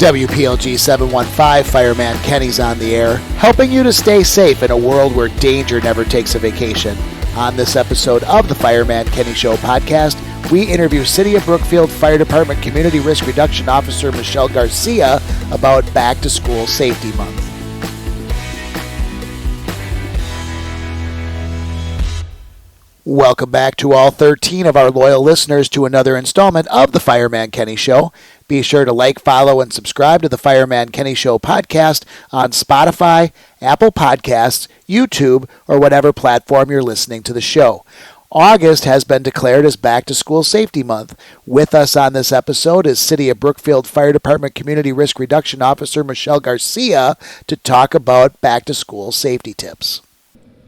WPLG 715, Fireman Kenny's on the air, helping you to stay safe in a world where danger never takes a vacation. On this episode of the Fireman Kenny Show podcast, we interview City of Brookfield Fire Department Community Risk Reduction Officer Michelle Garcia about Back to School Safety Month. Welcome back to all 13 of our loyal listeners to another installment of the Fireman Kenny Show. Be sure to like, follow, and subscribe to the Fireman Kenny Show podcast on Spotify, Apple Podcasts, YouTube, or whatever platform you're listening to the show. August has been declared as Back to School Safety Month. With us on this episode is City of Brookfield Fire Department Community Risk Reduction Officer Michelle Garcia to talk about back to school safety tips.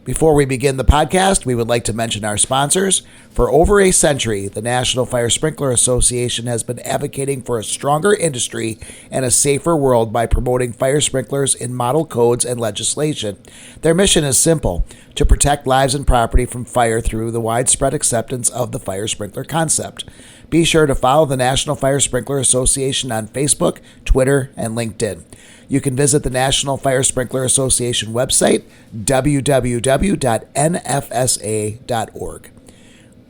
Before we begin the podcast, we would like to mention our sponsors. For over a century, the National Fire Sprinkler Association has been advocating for a stronger industry and a safer world by promoting fire sprinklers in model codes and legislation. Their mission is simple: to protect lives and property from fire through the widespread acceptance of the fire sprinkler concept. Be sure to follow the National Fire Sprinkler Association on Facebook, Twitter, and LinkedIn. You can visit the National Fire Sprinkler Association website, www.nfsa.org.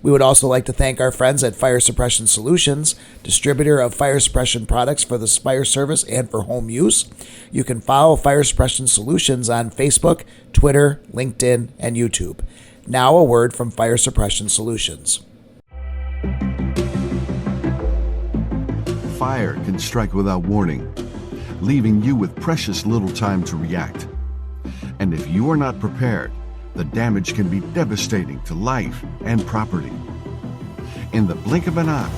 We would also like to thank our friends at Fire Suppression Solutions, distributor of fire suppression products for the fire service and for home use. You can follow Fire Suppression Solutions on Facebook, Twitter, LinkedIn, and YouTube. Now a word from Fire Suppression Solutions. Fire can strike without warning, leaving you with precious little time to react. And if you are not prepared, the damage can be devastating to life and property. In the blink of an eye,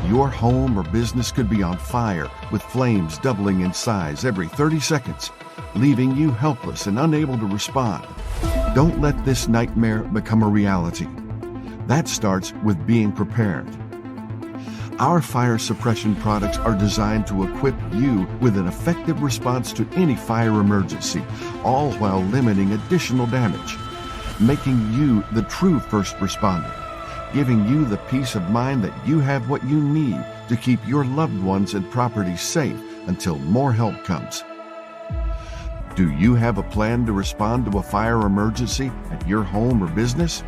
your home or business could be on fire, with flames doubling in size every 30 seconds, leaving you helpless and unable to respond. Don't let this nightmare become a reality. That starts with being prepared. Our fire suppression products are designed to equip you with an effective response to any fire emergency, all while limiting additional damage, making you the true first responder, giving you the peace of mind that you have what you need to keep your loved ones and property safe until more help comes. Do you have a plan to respond to a fire emergency at your home or business?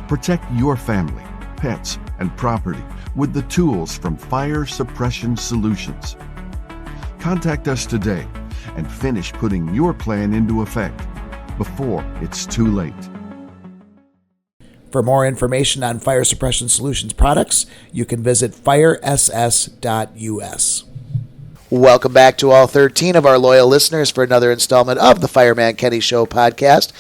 Protect your family, pets, and property with the tools from Fire Suppression Solutions. Contact us today and finish putting your plan into effect before it's too late. For more information on Fire Suppression Solutions products, you can visit firess.us. Welcome back to all 13 of our loyal listeners for another installment of the Fireman Kenny Show podcast.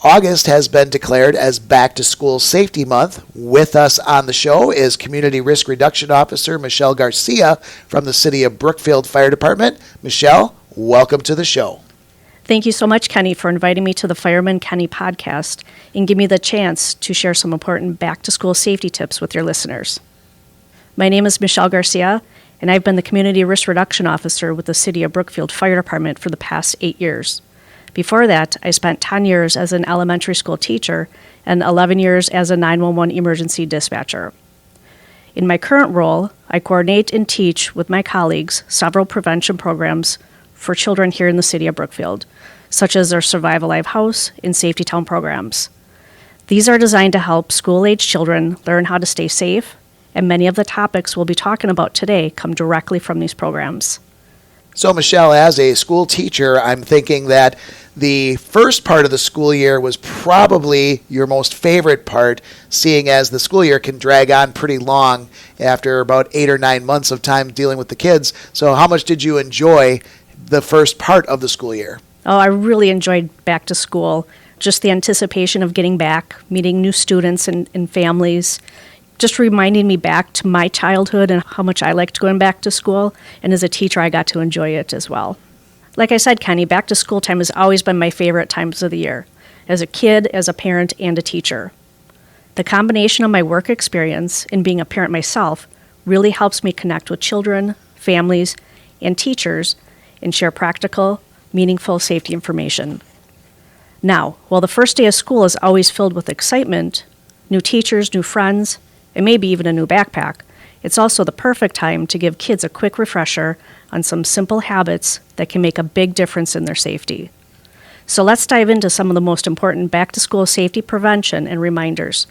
August has been declared as Back to School Safety Month. With us on the show is Community Risk Reduction Officer Michelle Garcia from the City of Brookfield Fire Department. Michelle, welcome to the show. Thank you so much, Kenny, for inviting me to the Fireman Kenny podcast and give me the chance to share some important back to school safety tips with your listeners. My name is Michelle Garcia, and I've been the Community Risk Reduction Officer with the City of Brookfield Fire Department for the past 8 years. Before that, I spent 10 years as an elementary school teacher and 11 years as a 911 emergency dispatcher. In my current role, I coordinate and teach with my colleagues several prevention programs for children here in the City of Brookfield, such as our Survive Alive House and Safety Town programs. These are designed to help school-age children learn how to stay safe, and many of the topics we'll be talking about today come directly from these programs. So, Michelle, as a school teacher, I'm thinking that the first part of the school year was probably your most favorite part, seeing as the school year can drag on pretty long after about 8 or 9 months of time dealing with the kids. So how much did you enjoy the first part of the school year? Oh, I really enjoyed back to school. Just the anticipation of getting back, meeting new students and families, just reminding me back to my childhood and how much I liked going back to school. And as a teacher, I got to enjoy it as well. Like I said, Kenny, back to school time has always been my favorite times of the year, as a kid, as a parent, and a teacher. The combination of my work experience and being a parent myself really helps me connect with children, families, and teachers and share practical, meaningful safety information. Now, while the first day of school is always filled with excitement, new teachers, new friends, and maybe even a new backpack, It's also the perfect time to give kids a quick refresher on some simple habits that can make a big difference in their safety. So let's dive into some of the most important back-to-school safety prevention and reminders.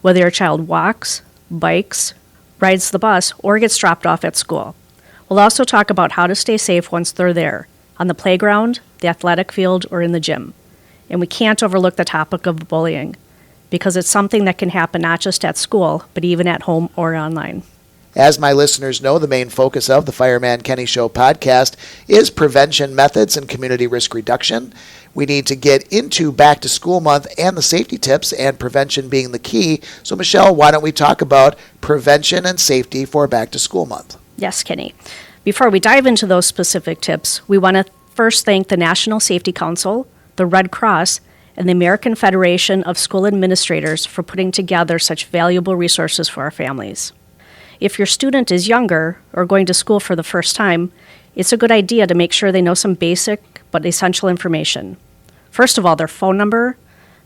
Whether your child walks, bikes, rides the bus, or gets dropped off at school. We'll also talk about how to stay safe once they're there, on the playground, the athletic field, or in the gym. And we can't overlook the topic of bullying, because it's something that can happen not just at school, but even at home or online. As my listeners know, the main focus of the Fireman Kenny Show podcast is prevention methods and community risk reduction. We need to get into back to school month and the safety tips, and prevention being the key. So Michelle, why don't we talk about prevention and safety for back to school month? Yes, Kenny. Before we dive into those specific tips, we want to first thank the National Safety Council, the Red Cross, and the American Federation of School Administrators for putting together such valuable resources for our families. If your student is younger or going to school for the first time, it's a good idea to make sure they know some basic but essential information. First of all, their phone number,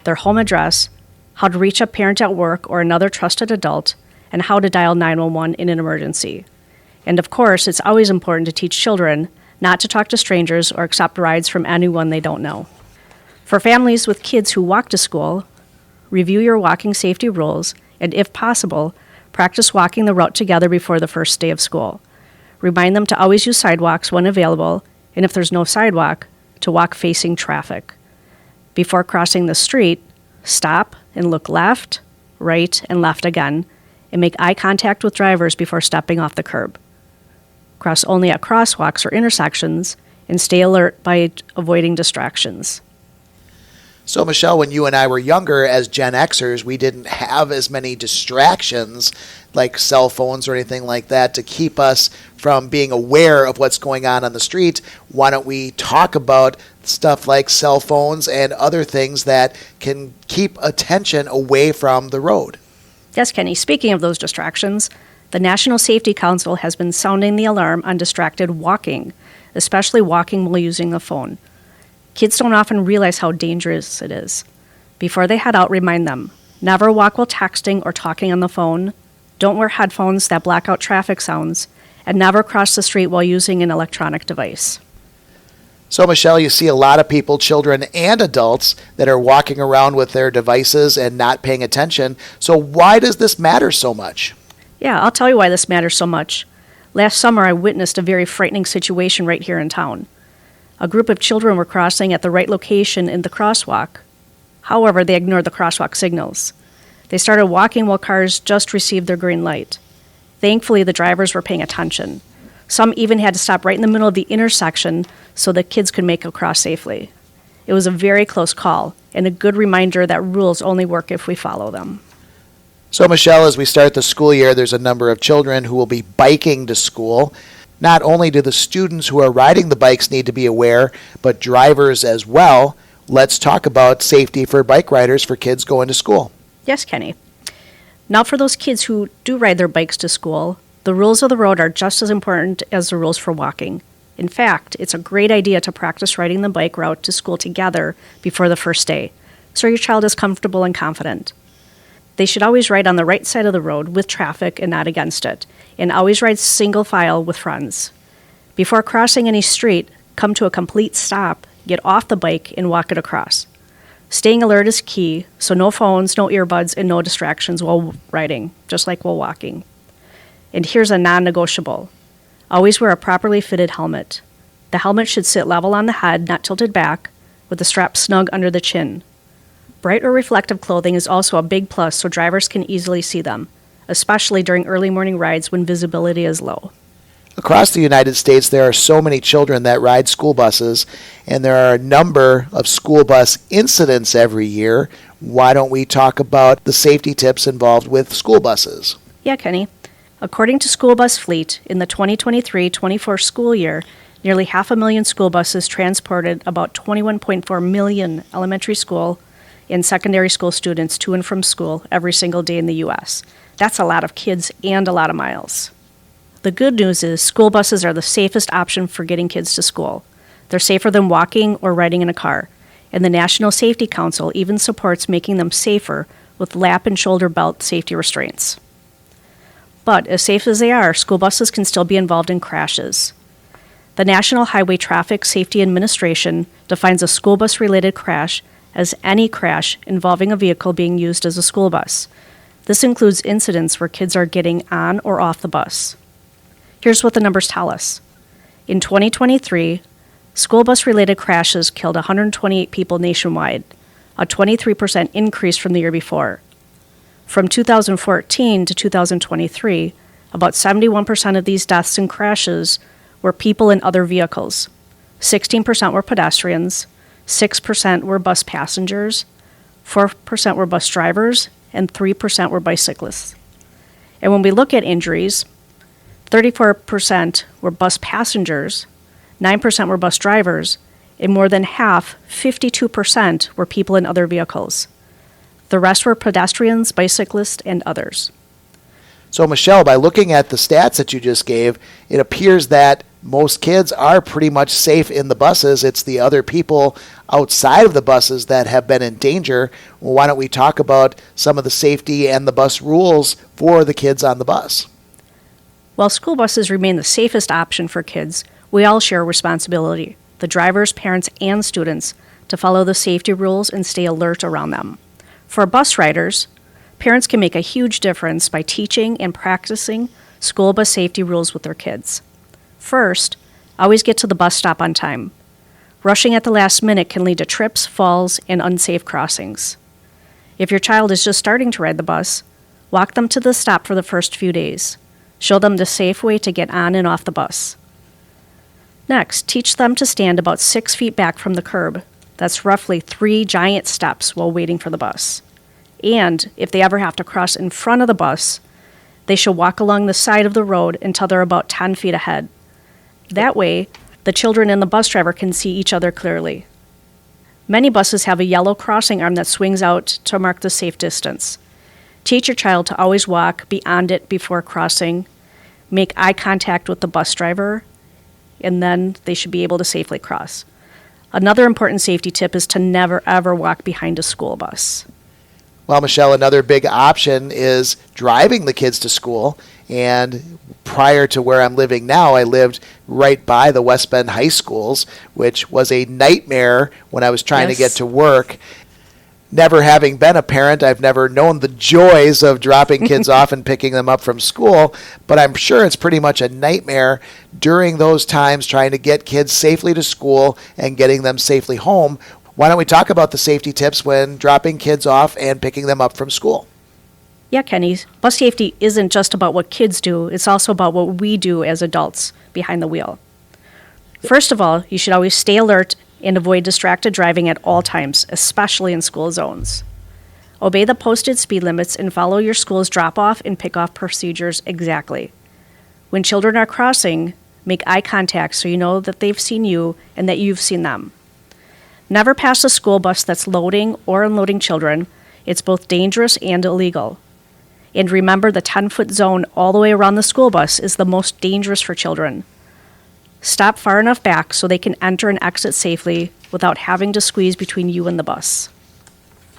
their home address, how to reach a parent at work or another trusted adult, and how to dial 911 in an emergency. And of course, it's always important to teach children not to talk to strangers or accept rides from anyone they don't know. For families with kids who walk to school, review your walking safety rules, and if possible, practice walking the route together before the first day of school. Remind them to always use sidewalks when available, and if there's no sidewalk, to walk facing traffic. Before crossing the street, stop and look left, right, and left again, and make eye contact with drivers before stepping off the curb. Cross only at crosswalks or intersections, and stay alert by avoiding distractions. So, Michelle, when you and I were younger as Gen Xers, we didn't have as many distractions like cell phones or anything like that to keep us from being aware of what's going on the street. Why don't we talk about stuff like cell phones and other things that can keep attention away from the road? Yes, Kenny. Speaking of those distractions, the National Safety Council has been sounding the alarm on distracted walking, especially walking while using a phone. Kids don't often realize how dangerous it is. Before they head out, remind them, never walk while texting or talking on the phone, don't wear headphones that block out traffic sounds, and never cross the street while using an electronic device. So, Michelle, you see a lot of people, children and adults, that are walking around with their devices and not paying attention. So why does this matter so much? Yeah, I'll tell you why this matters so much. Last summer, I witnessed a very frightening situation right here in town. A group of children were crossing at the right location in the crosswalk. However, they ignored the crosswalk signals. They started walking while cars just received their green light. Thankfully, the drivers were paying attention. Some even had to stop right in the middle of the intersection so the kids could make across safely. It was a very close call, and a good reminder that rules only work if we follow them. So, Michelle, as we start the school year, there's a number of children who will be biking to school. Not only do the students who are riding the bikes need to be aware, but drivers as well. Let's talk about safety for bike riders for kids going to school. Yes, Kenny. Now for those kids who do ride their bikes to school, the rules of the road are just as important as the rules for walking. In fact, it's a great idea to practice riding the bike route to school together before the first day, so your child is comfortable and confident. They should always ride on the right side of the road with traffic and not against it, and always ride single file with friends. Before crossing any street, come to a complete stop, get off the bike, and walk it across. Staying alert is key, so no phones, no earbuds, and no distractions while riding, just like while walking. And here's a non-negotiable. Always wear a properly fitted helmet. The helmet should sit level on the head, not tilted back, with the strap snug under the chin. Bright or reflective clothing is also a big plus so drivers can easily see them, especially during early morning rides when visibility is low. Across the United States, there are so many children that ride school buses, and there are a number of school bus incidents every year. Why don't we talk about the safety tips involved with school buses? Yeah, Kenny. According to School Bus Fleet, in the 2023-24 school year, nearly 500,000 school buses transported about 21.4 million elementary school and secondary school students to and from school every single day in the U.S. That's a lot of kids and a lot of miles. The good news is school buses are the safest option for getting kids to school. They're safer than walking or riding in a car, and the National Safety Council even supports making them safer with lap and shoulder belt safety restraints. But as safe as they are, school buses can still be involved in crashes. The National Highway Traffic Safety Administration defines a school bus-related crash as any crash involving a vehicle being used as a school bus. This includes incidents where kids are getting on or off the bus. Here's what the numbers tell us. In 2023, school bus-related crashes killed 128 people nationwide, a 23% increase from the year before. From 2014 to 2023, about 71% of these deaths and crashes were people in other vehicles. 16% were pedestrians, 6% were bus passengers, 4% were bus drivers, and 3% were bicyclists. And when we look at injuries, 34% were bus passengers, 9% were bus drivers, and more than half, 52%, were people in other vehicles. The rest were pedestrians, bicyclists, and others. So, Michelle, by looking at the stats that you just gave, it appears that most kids are pretty much safe in the buses. It's the other people outside of the buses that have been in danger. Well, why don't we talk about some of the safety and the bus rules for the kids on the bus? While school buses remain the safest option for kids, we all share responsibility, the drivers, parents, and students, to follow the safety rules and stay alert around them. For bus riders, parents can make a huge difference by teaching and practicing school bus safety rules with their kids. First, always get to the bus stop on time. Rushing at the last minute can lead to trips, falls, and unsafe crossings. If your child is just starting to ride the bus, walk them to the stop for the first few days. Show them the safe way to get on and off the bus. Next, teach them to stand about 6 feet back from the curb. That's roughly 3 giant steps while waiting for the bus. And if they ever have to cross in front of the bus, they should walk along the side of the road until they're about 10 feet ahead. That way, the children and the bus driver can see each other clearly. Many buses have a yellow crossing arm that swings out to mark the safe distance. Teach your child to always walk beyond it before crossing, make eye contact with the bus driver, and then they should be able to safely cross. Another important safety tip is to never ever walk behind a school bus. Well, Michelle, another big option is driving the kids to school. And prior to where I'm living now, I lived right by the West Bend high schools, which was a nightmare when I was trying to get to work. Never having been a parent, I've never known the joys of dropping kids off and picking them up from school, but I'm sure it's pretty much a nightmare during those times trying to get kids safely to school and getting them safely home. Why don't we talk about the safety tips when dropping kids off and picking them up from school? Yeah, Kenny, bus safety isn't just about what kids do, it's also about what we do as adults behind the wheel. First of all, you should always stay alert and avoid distracted driving at all times, especially in school zones. Obey the posted speed limits and follow your school's drop-off and pick-off procedures exactly. When children are crossing, make eye contact so you know that they've seen you and that you've seen them. Never pass a school bus that's loading or unloading children. It's both dangerous and illegal. And remember, the 10-foot zone all the way around the school bus is the most dangerous for children. Stop far enough back so they can enter and exit safely without having to squeeze between you and the bus.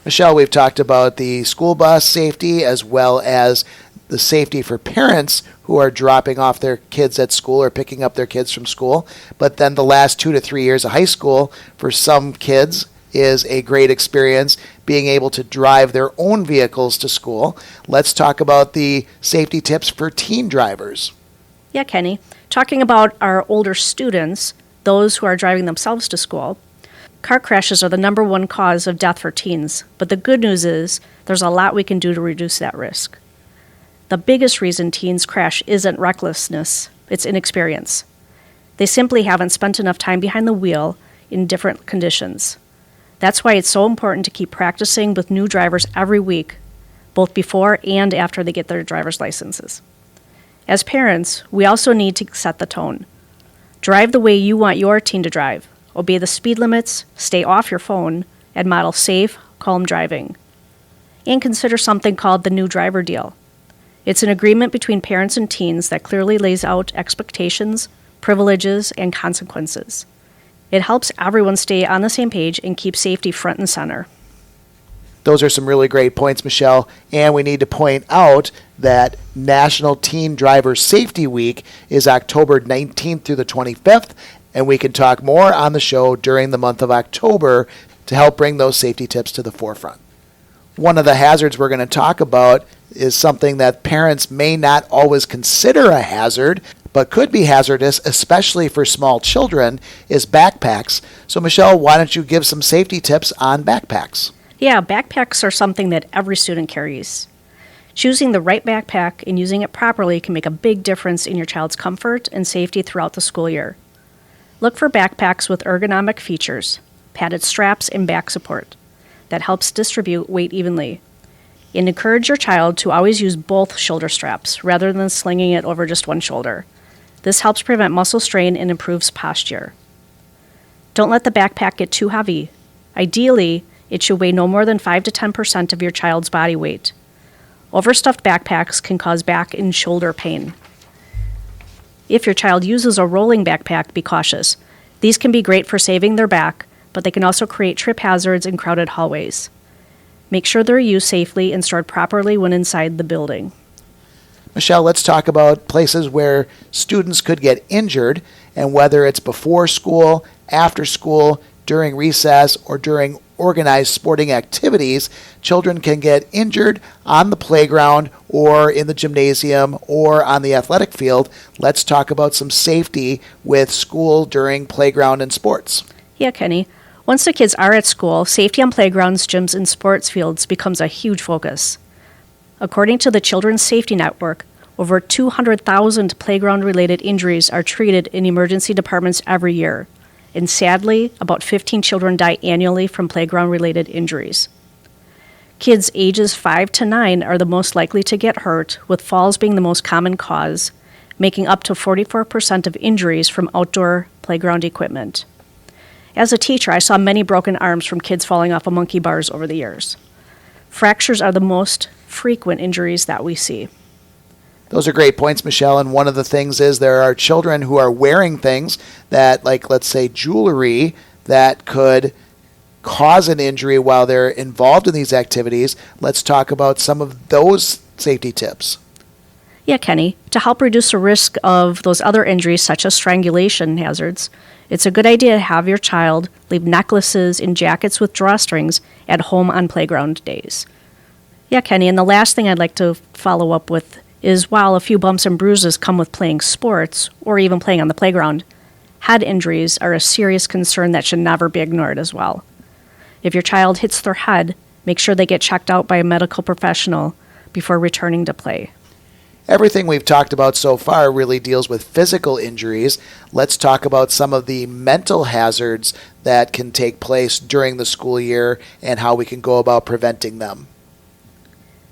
Michelle, we've talked about the school bus safety as well as the safety for parents who are dropping off their kids at school or picking up their kids from school. But then the last 2 to 3 years of high school, for some kids, is a great experience being able to drive their own vehicles to school. Let's talk about the safety tips for teen drivers. Yeah, Kenny. Talking about our older students, those who are driving themselves to school, car crashes are the number one cause of death for teens. But the good news is there's a lot we can do to reduce that risk. The biggest reason teens crash isn't recklessness, it's inexperience. They simply haven't spent enough time behind the wheel in different conditions. That's why it's so important to keep practicing with new drivers every week, both before and after they get their driver's licenses. As parents, we also need to set the tone. Drive the way you want your teen to drive. Obey the speed limits, stay off your phone, and model safe, calm driving. And consider something called the new driver deal. It's an agreement between parents and teens that clearly lays out expectations, privileges, and consequences. It helps everyone stay on the same page and keep safety front and center. Those are some really great points, Michelle. And we need to point out that National Teen Driver Safety Week is October 19th through the 25th, and we can talk more on the show during the month of October to help bring those safety tips to the forefront. One of the hazards we're going to talk about is something that parents may not always consider a hazard, but could be hazardous, especially for small children, is backpacks. So Michelle, why don't you give some safety tips on backpacks? Yeah, backpacks are something that every student carries. Choosing the right backpack and using it properly can make a big difference in your child's comfort and safety throughout the school year. Look for backpacks with ergonomic features, padded straps, and back support that helps distribute weight evenly. And encourage your child to always use both shoulder straps rather than slinging it over just one shoulder. This helps prevent muscle strain and improves posture. Don't let the backpack get too heavy. Ideally, it should weigh no more than 5 to 10% of your child's body weight. Overstuffed backpacks can cause back and shoulder pain. If your child uses a rolling backpack, be cautious. These can be great for saving their back, but they can also create trip hazards in crowded hallways. Make sure they're used safely and stored properly when inside the building. Michelle, let's talk about places where students could get injured, and whether it's before school, after school, during recess, or during organized sporting activities, children can get injured on the playground or in the gymnasium or on the athletic field. Let's talk about some safety with school during playground and sports. Yeah, Kenny. Once the kids are at school, safety on playgrounds, gyms, and sports fields becomes a huge focus. According to the Children's Safety Network, over 200,000 playground-related injuries are treated in emergency departments every year. And sadly, about 15 children die annually from playground-related injuries. Kids ages 5 to 9 are the most likely to get hurt, with falls being the most common cause, making up to 44% of injuries from outdoor playground equipment. As a teacher, I saw many broken arms from kids falling off of monkey bars over the years. Fractures are the most frequent injuries that we see. Those are great points, Michelle. And one of the things is there are children who are wearing things that, like, let's say, jewelry that could cause an injury while they're involved in these activities. Let's talk about some of those safety tips. Yeah, Kenny. To help reduce the risk of those other injuries, such as strangulation hazards, it's a good idea to have your child leave necklaces and jackets with drawstrings at home on playground days. Yeah, Kenny. And the last thing I'd like to follow up with is while a few bumps and bruises come with playing sports or even playing on the playground, head injuries are a serious concern that should never be ignored as well. If your child hits their head, make sure they get checked out by a medical professional before returning to play. Everything we've talked about so far really deals with physical injuries. Let's talk about some of the mental hazards that can take place during the school year and how we can go about preventing them.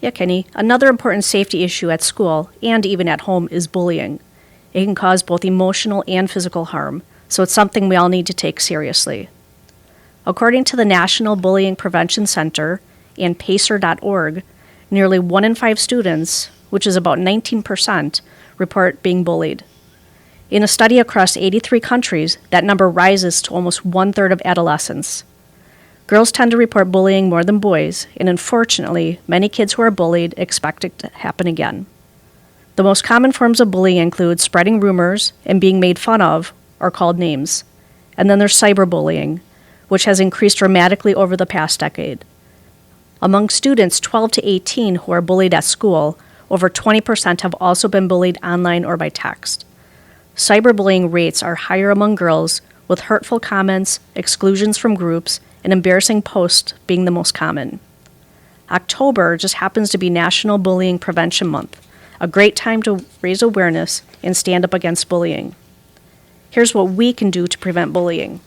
Yeah, Kenny. Another important safety issue at school and even at home is bullying. It can cause both emotional and physical harm, so it's something we all need to take seriously. According to the National Bullying Prevention Center and Pacer.org, nearly 1 in 5 students, which is about 19%, report being bullied. In a study across 83 countries, that number rises to almost 1/3 of adolescents. Girls tend to report bullying more than boys, and unfortunately, many kids who are bullied expect it to happen again. The most common forms of bullying include spreading rumors and being made fun of or called names. And then there's cyberbullying, which has increased dramatically over the past decade. Among students 12 to 18 who are bullied at school, over 20% have also been bullied online or by text. Cyberbullying rates are higher among girls, with hurtful comments, exclusions from groups, and embarrassing posts being the most common. October just happens to be National Bullying Prevention Month, a great time to raise awareness and stand up against bullying. Here's what we can do to prevent bullying.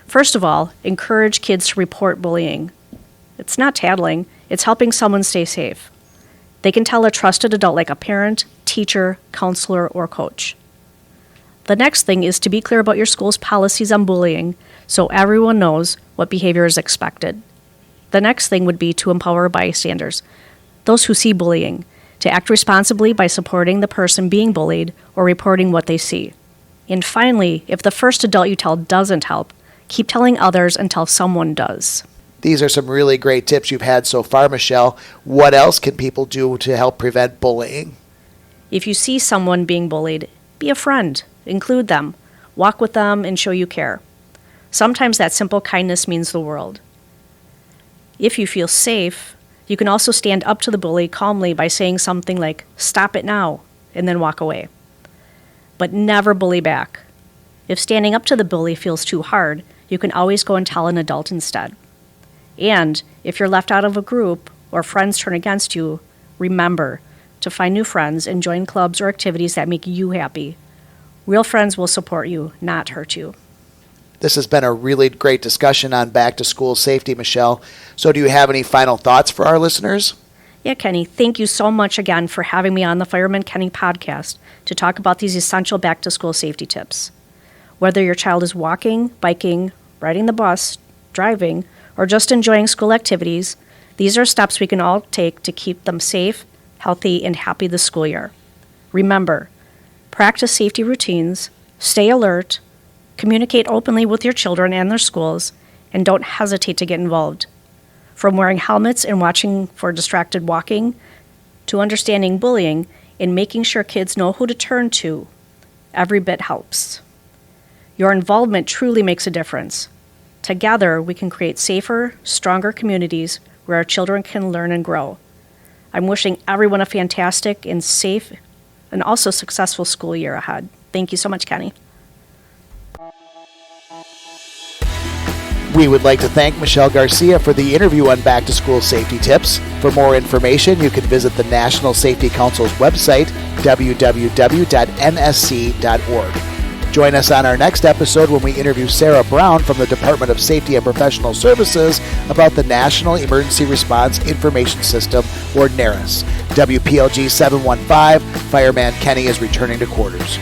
First of all, encourage kids to report bullying. It's not tattling, it's helping someone stay safe. They can tell a trusted adult like a parent, teacher, counselor, or coach. The next thing is to be clear about your school's policies on bullying so everyone knows what behavior is expected. The next thing would be to empower bystanders, those who see bullying, to act responsibly by supporting the person being bullied or reporting what they see. And finally, if the first adult you tell doesn't help, keep telling others until someone does. These are some really great tips you've had so far, Michelle. What else can people do to help prevent bullying? If you see someone being bullied, be a friend. Include them. Walk with them and show you care. Sometimes that simple kindness means the world. If you feel safe, you can also stand up to the bully calmly by saying something like, "Stop it now," and then walk away. But never bully back. If standing up to the bully feels too hard, you can always go and tell an adult instead. And if you're left out of a group or friends turn against you, remember to find new friends and join clubs or activities that make you happy. Real friends will support you, not hurt you. This has been a really great discussion on back to school safety, Michelle. So do you have any final thoughts for our listeners? Yeah, Kenny, thank you so much again for having me on the Fireman Kenny podcast to talk about these essential back to school safety tips. Whether your child is walking, biking, riding the bus, driving, or just enjoying school activities, these are steps we can all take to keep them safe, healthy, and happy this school year. Remember, practice safety routines, stay alert, communicate openly with your children and their schools, and don't hesitate to get involved. From wearing helmets and watching for distracted walking, to understanding bullying and making sure kids know who to turn to, every bit helps. Your involvement truly makes a difference. Together, we can create safer, stronger communities where our children can learn and grow. I'm wishing everyone a fantastic and safe and also successful school year ahead. Thank you so much, Kenny. We would like to thank Michelle Garcia for the interview on back to school safety tips. For more information, you can visit the National Safety Council's website, www.nsc.org. Join us on our next episode when we interview Sarah Brown from the Department of Safety and Professional Services about the National Emergency Response Information System, or NERIS. WPLG 715, Fireman Kenny is returning to quarters.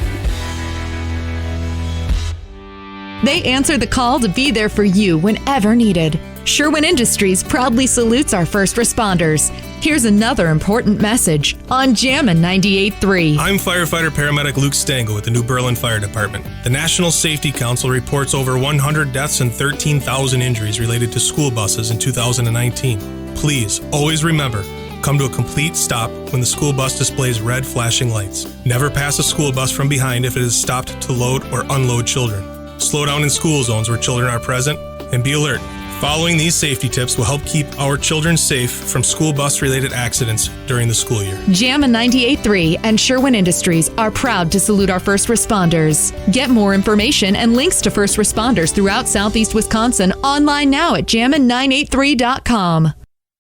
They answer the call to be there for you whenever needed. Sherwin Industries proudly salutes our first responders. Here's another important message on Jammin' 98.3. I'm firefighter paramedic Luke Stango with the New Berlin Fire Department. The National Safety Council reports over 100 deaths and 13,000 injuries related to school buses in 2019. Please, always remember, come to a complete stop when the school bus displays red flashing lights. Never pass a school bus from behind if it is stopped to load or unload children. Slow down in school zones where children are present, and be alert. Following these safety tips will help keep our children safe from school bus-related accidents during the school year. Jammin' 98.3 and Sherwin Industries are proud to salute our first responders. Get more information and links to first responders throughout Southeast Wisconsin online now at jammin983.com.